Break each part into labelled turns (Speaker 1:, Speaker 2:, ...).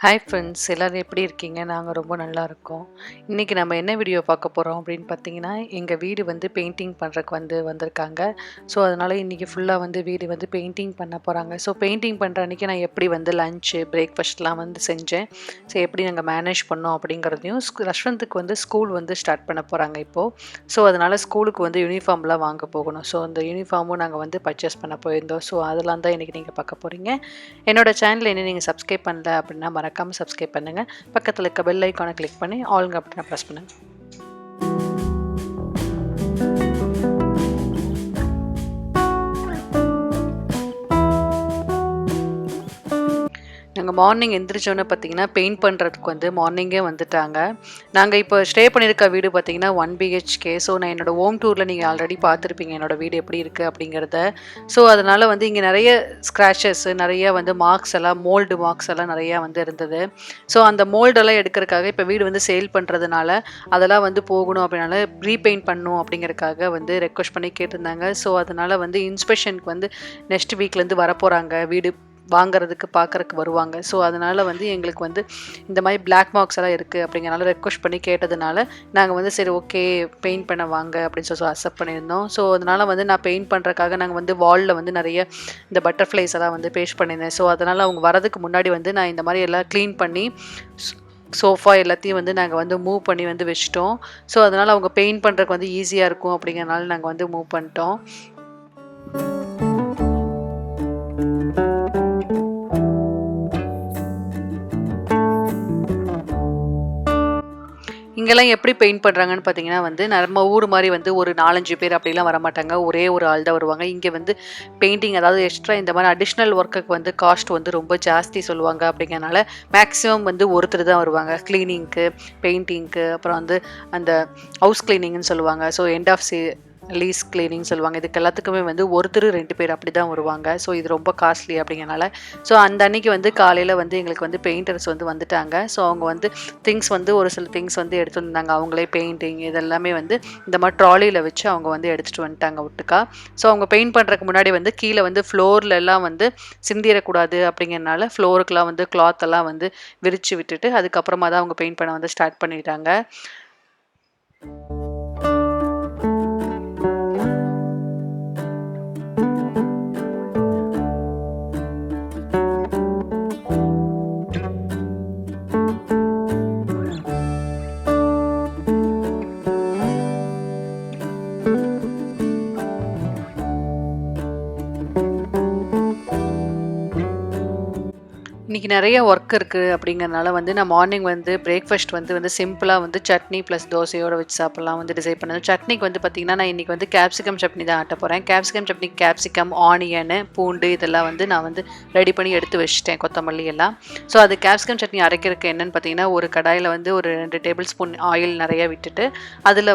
Speaker 1: Hi friends, எல்லோரும் எப்படி இருக்கீங்க? நாங்கள் ரொம்ப நல்லா இருக்கோம். இன்றைக்கி நம்ம என்ன வீடியோ பார்க்க போகிறோம் அப்படின்னு பார்த்தீங்கன்னா, எங்கள் வீடு வந்து பெயிண்டிங் பண்ணுறக்கு வந்திருக்காங்க. ஸோ அதனால் இன்றைக்கி ஃபுல்லாக வீடு பெயிண்டிங் பண்ண போகிறாங்க. ஸோ பெயிண்டிங் பண்ணுற அன்றைக்கி நான் எப்படி லஞ்சு பிரேக்ஃபாஸ்ட்லாம் செஞ்சேன். ஸோ எப்படி நாங்கள் மேனேஜ் பண்ணோம் அப்படிங்கிறதையும் ரஷ்வந்துக்கு ஸ்கூல் ஸ்டார்ட் பண்ண போகிறாங்க இப்போது. ஸோ அதனால் ஸ்கூலுக்கு யூனிஃபார்ம்லாம் வாங்க போகணும். ஸோ அந்த யூனிஃபார்மும் நாங்கள் பர்ச்சேஸ் பண்ண போயிருந்தோம். ஸோ அதெல்லாம் தான் இன்றைக்கி நீங்கள் பார்க்க போகிறீங்க. என்னோட சேனல் என்ன நீங்கள் சப்ஸ்கிரைப் பண்ணல அப்படின்னா மறக்காமல் சப்ஸ்கிரைப் பண்ணுங்கள். பக்கத்தில் இருக்க பெல் ஐக்கானை கிளிக் பண்ணி ஆல்ங்க அப்படின்னு ப்ரெஸ் பண்ணுங்கள். நாங்கள் மார்னிங் எந்திரிச்சோன்னே பார்த்தீங்கன்னா பெயிண்ட் பண்ணுறதுக்கு மார்னிங்கே வந்துட்டாங்க. நாங்கள் இப்போ ஸ்டே பண்ணியிருக்க வீடு பார்த்தீங்கன்னா 1 BHK. ஸோ நான் என்னோடய ஹோம் டூரில் நீங்கள் ஆல்ரெடி பார்த்துருப்பீங்க என்னோடய வீடு எப்படி இருக்குது அப்படிங்கிறத. ஸோ அதனால் இங்கே நிறைய ஸ்க்ராச்சஸ், நிறைய மார்க்ஸ் எல்லாம், மோல்டு மார்க்ஸ் எல்லாம் நிறையா இருந்தது. ஸோ அந்த மோல்டெல்லாம் எடுக்கிறதுக்காக இப்போ வீடு சேல் பண்ணுறதுனால அதெல்லாம் போகணும் அப்படின்னால ரீபெயிண்ட் பண்ணணும் அப்படிங்கிறதுக்காக ரெக்வஸ்ட் பண்ணி கேட்டிருந்தாங்க. ஸோ அதனால் இன்ஸ்பெக்ஷனுக்கு நெக்ஸ்ட் வீக்லேருந்து வரப்போகிறாங்க. வீடு வாங்கிறதுக்கு பார்க்குறக்கு வருவாங்க. ஸோ அதனால் எங்களுக்கு இந்த மாதிரி பிளாக் மார்க்ஸ் எல்லாம் இருக்குது அப்படிங்கிறனால ரெக்வஸ்ட் பண்ணி கேட்டதுனால நாங்கள் சரி ஓகே பெயிண்ட் பண்ண வாங்க அப்படின்னு சொல்லி அக்செப்ட் பண்ணியிருந்தோம். ஸோ அதனால் நான் பெயிண்ட் பண்ணுறதுக்காக நாங்கள் வாலில் நிறைய இந்த பட்டர்ஃப்ளைஸ் எல்லாம் பேஸ்ட் பண்ணியிருந்தேன். ஸோ அதனால் அவங்க வரதுக்கு முன்னாடி நான் இந்த மாதிரி எல்லாம் க்ளீன் பண்ணி சோஃபா எல்லாத்தையும் நாங்கள் மூவ் பண்ணி வச்சுட்டோம். ஸோ அதனால் அவங்க பெயிண்ட் பண்ணுறதுக்கு ஈஸியாக இருக்கும் அப்படிங்கிறனால நாங்கள் மூவ் பண்ணிட்டோம். இங்கெல்லாம் எப்படி பெயிண்ட் பண்ணுறாங்கன்னு பார்த்தீங்கன்னா நம்ம ஊர் மாதிரி ஒரு 4-5 பேர் அப்படிலாம் வரமாட்டாங்க. ஒரே ஒரு ஆள் தான் வருவாங்க. இங்கே பெயிண்டிங் அதாவது எக்ஸ்ட்ரா இந்த மாதிரி அடிஷ்னல் ஒர்க்குக்கு காஸ்ட் ரொம்ப ஜாஸ்தி சொல்லுவாங்க. அப்படிங்கிறனால மேக்ஸிமம் ஒருத்தர் தான் வருவாங்க. க்ளீனிங்க்கு, பெயிண்டிங்க்கு, அப்புறம் அந்த ஹவுஸ் க்ளீனிங்னு சொல்லுவாங்க. So end of lease cleaning சொல்லுவாங்க. இதுக்கு எல்லாத்துக்குமே ஒருத்தர் 2 பேர் அப்படி தான் வருவாங்க. ஸோ இது ரொம்ப காஸ்ட்லி அப்படிங்கிறனால ஸோ அந்த அன்னைக்கு காலையில் எங்களுக்கு பெயிண்டர்ஸ் வந்துட்டாங்க. ஸோ அவங்க திங்ஸ் ஒரு சில திங்ஸ் எடுத்துகிட்டு வந்தாங்க. அவங்களே பெயிண்டிங் இதெல்லாமே இந்த மாதிரி ட்ராலியில் வச்சு அவங்க எடுத்துகிட்டு வந்துட்டாங்க ஒட்டுக்கா. ஸோ அவங்க பெயிண்ட் பண்ணுறதுக்கு முன்னாடி கீழே ஃப்ளோரில் எல்லாம் சிந்திடக்கூடாது அப்படிங்கிறனால ஃப்ளோருக்கெலாம் கிளாத் எல்லாம் விரித்து விட்டுட்டு அதுக்கப்புறமா தான் அவங்க பெயிண்ட் பண்ண ஸ்டார்ட் பண்ணிட்டாங்க. இன்றைக்கி நிறைய ஒர்க் இருக்குது அப்படிங்கிறனால நான் மார்னிங் பிரேக்ஃபாஸ்ட் சிம்பிளாக சட்னி ப்ளஸ் தோசையோடு வச்சு சாப்பிட்லாம் டிசைட் பண்ணது. சட்னிக்கு பார்த்திங்கன்னா நான் இன்றைக்கி கேப்சிகம் சட்னி தான் ஆட்ட போகிறேன். கேப்சிகம் சட்னி கேப்சிகம், ஆனியனு, பூண்டு இதெல்லாம் நான் ரெடி பண்ணி எடுத்து வச்சுட்டேன், கொத்தமல்லி எல்லாம். ஸோ அது கேப்சிகம் சட்னி அரைக்கிறதுக்கு என்னென்னு பார்த்தீங்கன்னா ஒரு கடாயில் ஒரு 2 டேபிள் ஸ்பூன் ஆயில் நிறையா விட்டுட்டு அதில்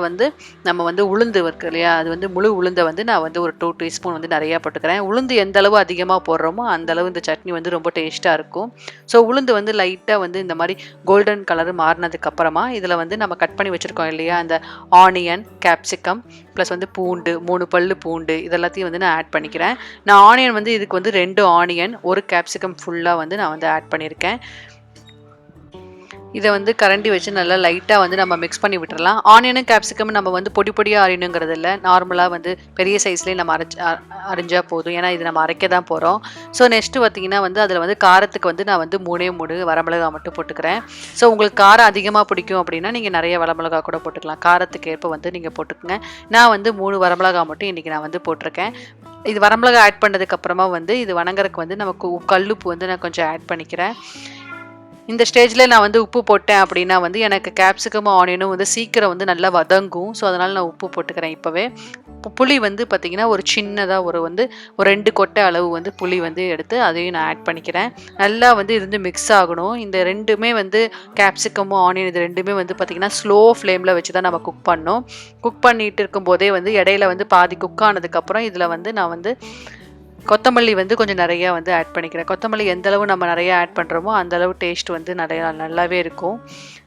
Speaker 1: நம்ம உளுந்து இருக்கு இல்லையா, அது முழு உளுந்தை நான் ஒரு 2 டீஸ்பூன் நிறையா போட்டுக்கிறேன். உளுந்து எந்த அளவு அதிகமாக போடுறோமோ அந்தளவு இந்த சட்னி ரொம்ப டேஸ்ட்டாக இருக்கும். ஸோ உளுந்து லைட்டாக இந்த மாதிரி கோல்டன் கலர் மாறினதுக்கு அப்புறமா இதில் நம்ம கட் பண்ணி வச்சுருக்கோம் இல்லையா அந்த ஆனியன், கேப்சிகம் ப்ளஸ் பூண்டு, 3 பல்லு பூண்டு இதெல்லாத்தையும் நான் ஆட் பண்ணிக்கிறேன். நான் ஆனியன் இதுக்கு 2 ஆனியன் 1 கேப்சிகம் ஃபுல்லாக நான் ஆட் பண்ணியிருக்கேன். இதை கரண்டி வச்சு நல்லா லைட்டாக நம்ம மிக்ஸ் பண்ணி விட்டுறலாம். ஆனியனும் கேப்சிகம் நம்ம பொடி பொடியாக அரையணுங்கிறது இல்லை, நார்மலாக பெரிய சைஸ்லேயே நம்ம அரைஞ்சால் போதும். ஏன்னா இது நம்ம அரைக்க தான் போகிறோம். ஸோ நெக்ஸ்ட்டு பார்த்திங்கன்னா அதில் காரத்துக்கு நான் 3 வரமிளகா மட்டும் போட்டுக்கிறேன். ஸோ உங்களுக்கு காரம் அதிகமாக பிடிக்கும் அப்படின்னா நீங்கள் நிறைய வரமிளகா கூட போட்டுக்கலாம். காரத்துக்கு ஏற்ப நீங்கள் போட்டுக்கோங்க. நான் 3 வரமிளகா மட்டும் இன்றைக்கி நான் போட்டிருக்கேன். இது வரமிளகா ஆட் பண்ணதுக்கப்புறமா இது வணங்குறதுக்கு நமக்கு கல்லுப்பு நான் கொஞ்சம் ஆட் பண்ணிக்கிறேன். இந்த ஸ்டேஜில் நான் உப்பு போட்டேன் அப்படின்னா எனக்கு கேப்சிகமும் ஆனியனும் சீக்கிரம் நல்லா வதங்கும். ஸோ அதனால் நான் உப்பு போட்டுக்கிறேன் இப்போவே. புளி பார்த்திங்கன்னா ஒரு சின்னதாக ஒரு 2 கொட்டை அளவு புளி எடுத்து அதையும் நான் ஆட் பண்ணிக்கிறேன். நல்லா இருந்து மிக்ஸ் ஆகணும். இந்த ரெண்டுமே கேப்சிகமும் ஆனியன் இது ரெண்டுமே பார்த்திங்கன்னா ஸ்லோ ஃப்ளேமில் வச்சு தான் நம்ம குக் பண்ணோம். குக் பண்ணிட்டு இருக்கும்போதே இடையில பாதி குக் ஆனதுக்கப்புறம் இதில் நான் கொத்தமல்லி கொஞ்சம் நிறையா ஆட் பண்ணிக்கிறேன். கொத்தமல்லி எந்த அளவு நம்ம நிறையா ஆட் பண்ணுறோமோ அந்தளவு டேஸ்ட் நிறையா நல்லாவே இருக்கும்.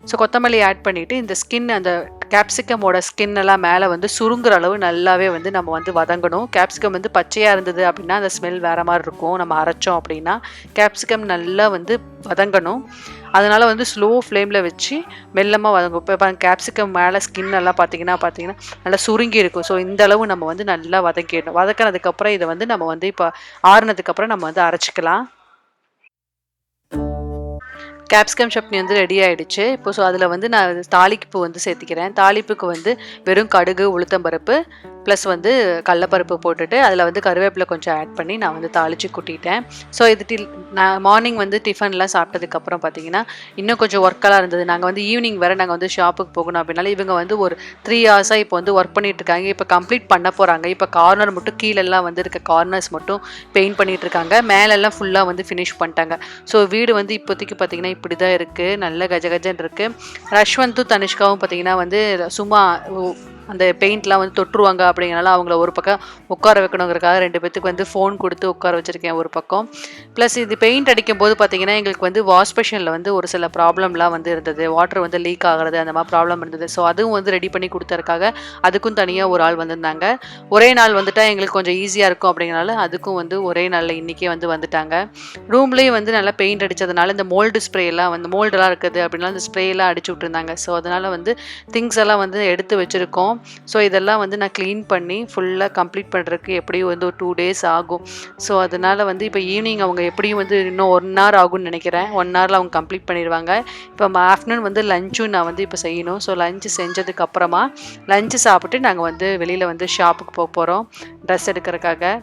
Speaker 1: ஸோ கொத்தமல்லி ஆட் பண்ணிவிட்டு இந்த ஸ்கின் அந்த கேப்சிகமோட ஸ்கின் எல்லாம் மேலே வந்து சுருங்குற அளவு நல்லாவே வந்து நம்ம வந்து வதங்கணும். கேப்சிகம் வந்து பச்சையாக இருந்தது அப்படின்னா அந்த ஸ்மெல் வேறு மாதிரி இருக்கும். நம்ம அரைச்சோம் அப்படின்னா கேப்சிகம் நல்லா வந்து வதங்கணும். அதனால் வந்து ஸ்லோ ஃப்ளேமில் வச்சு மெல்லமாக வதங்கும். இப்போ கேப்சிகம் மேலே ஸ்கின் எல்லாம் பார்த்தீங்கன்னா நல்லா சுருங்கி இருக்கும். ஸோ இந்த அளவு நம்ம வந்து நல்லா வதக்கிடணும். வதக்கினதுக்கப்புறம் இதை வந்து நம்ம வந்து இப்போ ஆறுனதுக்கப்புறம் நம்ம வந்து அரைச்சிக்கலாம். கேப்சிகம் சட்னி வந்து ரெடி ஆகிடுச்சு. இப்போ ஸோ அதில் வந்து நான் தாளிப்பு வந்து சேர்த்திக்கிறேன். தாளிப்புக்கு வந்து வெறும் கடுகு, உளுத்தம்பருப்பு ப்ளஸ் வந்து கடலப்பருப்பு போட்டுட்டு அதில் வந்து கருவேப்பிலை கொஞ்சம் ஆட் பண்ணி நான் வந்து தாளித்து கொட்டிட்டேன். ஸோ இது நான் மார்னிங் வந்து டிஃபன்லாம் சாப்பிட்டதுக்கப்புறம் பார்த்தீங்கன்னா இன்னும் கொஞ்சம் ஒர்க்கெல்லாம் இருந்தது. நாங்கள் வந்து ஈவினிங் வேறு நாங்கள் வந்து ஷாப்புக்கு போகணும் அப்படின்னால இவங்க வந்து ஒரு 3 ஹவர்ஸாக இப்போ வந்து ஒர்க் பண்ணிட்டு இருக்காங்க. இப்போ கம்ப்ளீட் பண்ண போகிறாங்க. இப்போ கார்னர் மட்டும் கீழெல்லாம் வந்து இருக்க கார்னர்ஸ் மட்டும் பெயிண்ட் பண்ணிட்டு இருக்காங்க. மேலெல்லாம் ஃபுல்லாக வந்து ஃபினிஷ் பண்ணிட்டாங்க. ஸோ வீடு வந்து இப்போதைக்கு பார்த்தீங்கன்னா இப்படி தான் இருக்குது. நல்ல கஜகஜன்னு இருக்குது. ரஷ்வந்தும் தனிஷ்காவும் பார்த்தீங்கன்னா வந்து சும்மா அந்த பெயிண்ட்லாம் வந்து தொட்டுருவாங்க அப்படிங்கிறனால அவங்கள ஒரு பக்கம் உட்கார வைக்கணுங்கிறக்காக 2 பேத்துக்கு வந்து ஃபோன் கொடுத்து உட்கார வச்சுருக்கேன் ஒரு பக்கம். ப்ளஸ் இது பெயிண்ட் அடிக்கும் போது பார்த்தீங்கன்னா எங்களுக்கு வந்து வாஷ் பேஷனில் வந்து ஒரு சில ப்ராப்ளம்லாம் வந்து இருந்தது. வாட்டர் வந்து லீக் ஆகிறது அந்த மாதிரி ப்ராப்ளம் இருந்தது. ஸோ அதுவும் வந்து ரெடி பண்ணி கொடுத்ததுக்காக அதுக்கும் தனியாக ஒரு ஆள் வந்திருந்தாங்க. ஒரே நாள் வந்துட்டால் எங்களுக்கு கொஞ்சம் ஈஸியாக இருக்கும் அப்படிங்கிறனால அதுக்கும் வந்து ஒரே நாளில் இன்றைக்கே வந்து வந்துட்டாங்க. ரூம்லேயும் வந்து நல்லா பெயிண்ட் அடித்ததுனால இந்த மோல்டு ஸ்ப்ரேலாம் வந்து மோல்டெல்லாம் இருக்குது அப்படின்னா அந்த ஸ்ப்ரேலாம் அடிச்சு விட்டுருந்தாங்க. ஸோ அதனால் வந்து திங்ஸ் எல்லாம் வந்து எடுத்து வச்சுருக்கோம். ஸோ இதெல்லாம் வந்து நான் க்ளீன் பண்ணி ஃபுல்லாக கம்ப்ளீட் பண்ணுறதுக்கு எப்படியும் வந்து ஒரு 2 டேஸ் ஆகும். ஸோ அதனால் வந்து இப்போ ஈவினிங் அவங்க எப்படியும் வந்து இன்னும் 1 ஹவர் ஆகும்னு நினைக்கிறேன். 1 ஹவரில் அவங்க கம்ப்ளீட் பண்ணிடுவாங்க. இப்போ ஆஃப்டர்நூன் வந்து லஞ்சும் நான் வந்து இப்போ செய்யணும். ஸோ லஞ்சு செஞ்சதுக்கப்புறமா லஞ்சு சாப்பிட்டு நாங்கள் வந்து வெளியில் வந்து ஷாப்புக்கு போக போகிறோம் ட்ரெஸ் எடுக்கிறதுக்காக.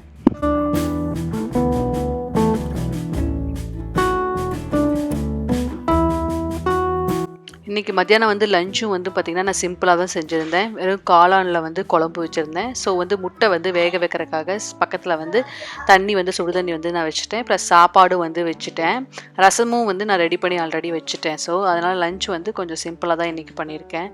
Speaker 1: இன்றைக்கி மத்தியானம் வந்து லஞ்சும் வந்து பார்த்திங்கன்னா நான் சிம்பிளாக தான் செஞ்சுருந்தேன். வெறும் காளானில் வந்து குழம்பு வச்சுருந்தேன். ஸோ வந்து முட்டை வந்து வேக வைக்கிறதுக்காக பக்கத்தில் வந்து தண்ணி வந்து சுடு தண்ணி வந்து நான் வச்சுட்டேன். ப்ளஸ் சாப்பாடும் வந்து வச்சுட்டேன். ரசமும் வந்து நான் ரெடி பண்ணி ஆல்ரெடி வச்சுட்டேன். ஸோ அதனால் லஞ்ச் வந்து கொஞ்சம் சிம்பிளாக தான் இன்றைக்கி பண்ணியிருக்கேன்.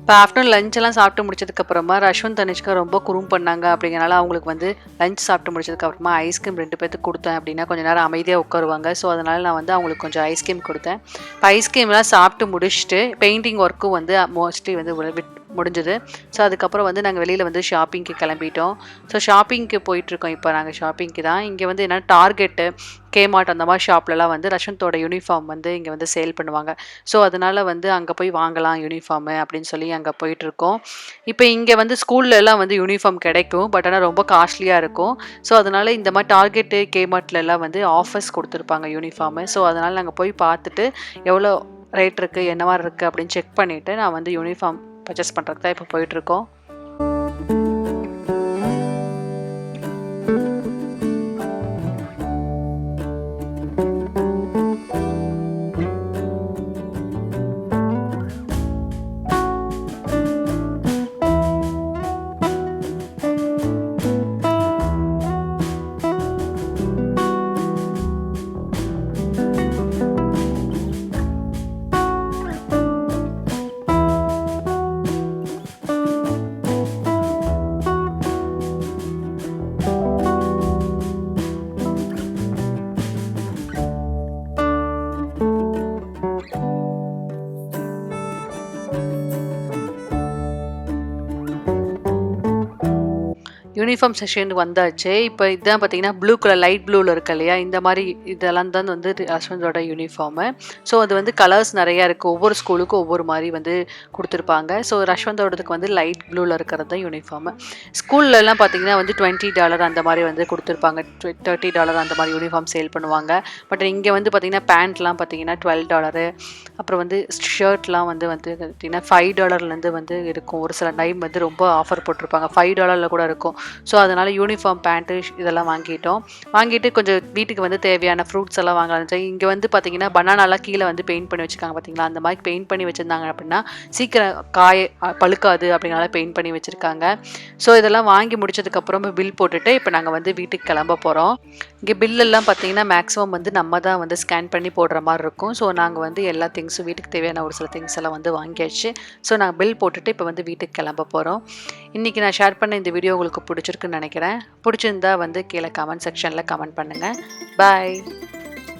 Speaker 1: இப்போ ஆஃப்டர்நூன் லஞ்செல்லாம் சாப்பிட்டு முடிச்சதுக்கப்புறமா ரஷ்வந்த் தனிஷ்கா ரொம்ப குறும் பண்ணாங்க அப்படிங்கிறனால அவங்களுக்கு வந்து லஞ்ச் சாப்பிட்டு முடிச்சதுக்கப்புறமா ஐஸ்கிரீம் 2 பேத்துக்கு கொடுத்தேன் அப்படின்னா கொஞ்சம் நேரம் அமைதியாக உட்காருவாங்க. ஸோ அதனால் நான் வந்து அவங்களுக்கு கொஞ்சம் ஐஸ்கிரீம் கொடுத்தேன். இப்போ ஐஸ்கிரீம்லாம் சாப்பிட்டு முடிச்சுட்டு பெயிண்டிங் ஒர்க்கும் வந்து மோஸ்ட்லி வந்து முடிஞ்சது. ஸோ அதுக்கப்புறம் வந்து நாங்கள் வெளியில் வந்து ஷாப்பிங்க்கு கிளம்பிட்டோம். ஸோ ஷாப்பிங்க்கு போயிட்டுருக்கோம். இப்போ நாங்கள் ஷாப்பிங்க்கு தான். இங்கே வந்து என்ன டார்கெட்டு, கேமார்ட் அந்த மாதிரி ஷாப்லலாம் வந்து ரஷ்வந்தோட யூனிஃபார்ம் வந்து இங்கே வந்து சேல் பண்ணுவாங்க. ஸோ அதனால் வந்து அங்கே போய் வாங்கலாம் யூனிஃபார்மு அப்படின்னு சொல்லி அங்கே போயிட்டுருக்கோம். இப்போ இங்கே வந்து ஸ்கூல்லலாம் வந்து யூனிஃபார்ம் கிடைக்கும். பட் ஆனால் ரொம்ப காஸ்ட்லியாக இருக்கும். ஸோ அதனால் இந்த மாதிரி டார்கெட்டு, கேமார்ட்லலாம் வந்து ஆஃபர்ஸ் கொடுத்துருப்பாங்க யூனிஃபார்மு. ஸோ அதனால் நாங்கள் போய் பார்த்துட்டு எவ்வளோ ரேட் இருக்குது, என்ன மாதிரி இருக்குது அப்படின்னு செக் பண்ணிவிட்டு நான் வந்து யூனிஃபார்ம் பர்ச்சேஸ் பண்ணுறதுக்கு தான் இப்போ போயிட்டுருக்கோம். யூனிஃபார்ம் செஷன் வந்தாச்சு. இப்போ இதுதான் பார்த்தீங்கன்னா ப்ளூ கலர் லைட் ப்ளூவில் இருக்கு இல்லையா, இந்த மாதிரி இதெல்லாம் தான் வந்து ரஷ்வந்தோட யூனிஃபார்மு. ஸோ அது வந்து கலர்ஸ் நிறையா இருக்குது. ஒவ்வொரு ஸ்கூலுக்கும் ஒவ்வொரு மாதிரி வந்து கொடுத்துருப்பாங்க. ஸோ ரஷ்வந்தோடதுக்கு வந்து லைட் ப்ளூவில் இருக்கிறது தான் யூனிஃபார்மு. ஸ்கூல்லலாம் பார்த்தீங்கன்னா வந்து $20 அந்த மாதிரி வந்து கொடுத்துருப்பாங்க. $30 அந்த மாதிரி யூனிஃபார்ம் சேல் பண்ணுவாங்க. பட் இங்கே வந்து பார்த்தீங்கன்னா பேண்ட்லாம் பார்த்தீங்கன்னா $12. அப்புறம் வந்து ஷர்ட்லாம் வந்து பார்த்தீங்கன்னா $5 வந்து இருக்கும். ஒரு சில டைம் வந்து ரொம்ப ஆஃபர் போட்டிருப்பாங்க. $5 கூட இருக்கும். ஸோ அதனால் யூனிஃபார்ம் பேண்ட்டு இதெல்லாம் வாங்கிட்டு கொஞ்சம் வீட்டுக்கு வந்து தேவையான ஃப்ரூட்ஸ் எல்லாம் வாங்கலாம். இங்கே வந்து பார்த்தீங்கன்னா பனானாலாம் கீழே வந்து பெயிண்ட் பண்ணி வச்சுருக்காங்க பார்த்தீங்களா, அந்த மாதிரி பெயிண்ட் பண்ணி வச்சுருந்தாங்க அப்படின்னா சீக்கிரம் பழுக்காது அப்படிங்கிறனால பெயிண்ட் பண்ணி வச்சுருக்காங்க. ஸோ இதெல்லாம் வாங்கி முடிச்சதுக்கப்புறம் பில் போட்டுட்டு இப்போ நாங்கள் வந்து வீட்டுக்கு கிளம்ப போகிறோம். இங்கே பில்லெல்லாம் பார்த்தீங்கன்னா மேக்ஸிமம் வந்து நம்ம தான் வந்து ஸ்கேன் பண்ணி போடுற மாதிரி இருக்கும். ஸோ நாங்கள் வந்து எல்லா திங்ஸும் வீட்டுக்கு தேவையான ஒரு சில திங்ஸ் எல்லாம் வந்து வாங்கியாச்சு. ஸோ நாங்கள் பில் போட்டுட்டு இப்போ வந்து வீட்டுக்கு கிளம்ப போகிறோம். இன்றைக்கி நான் ஷேர் பண்ண இந்த வீடியோ உங்களுக்கு பிடிச்சிருக்குன்னு நினைக்கிறேன். பிடிச்சிருந்தா வந்து கீழே கமெண்ட் செக்ஷனில் கமெண்ட் பண்ணுங்கள். பாய்.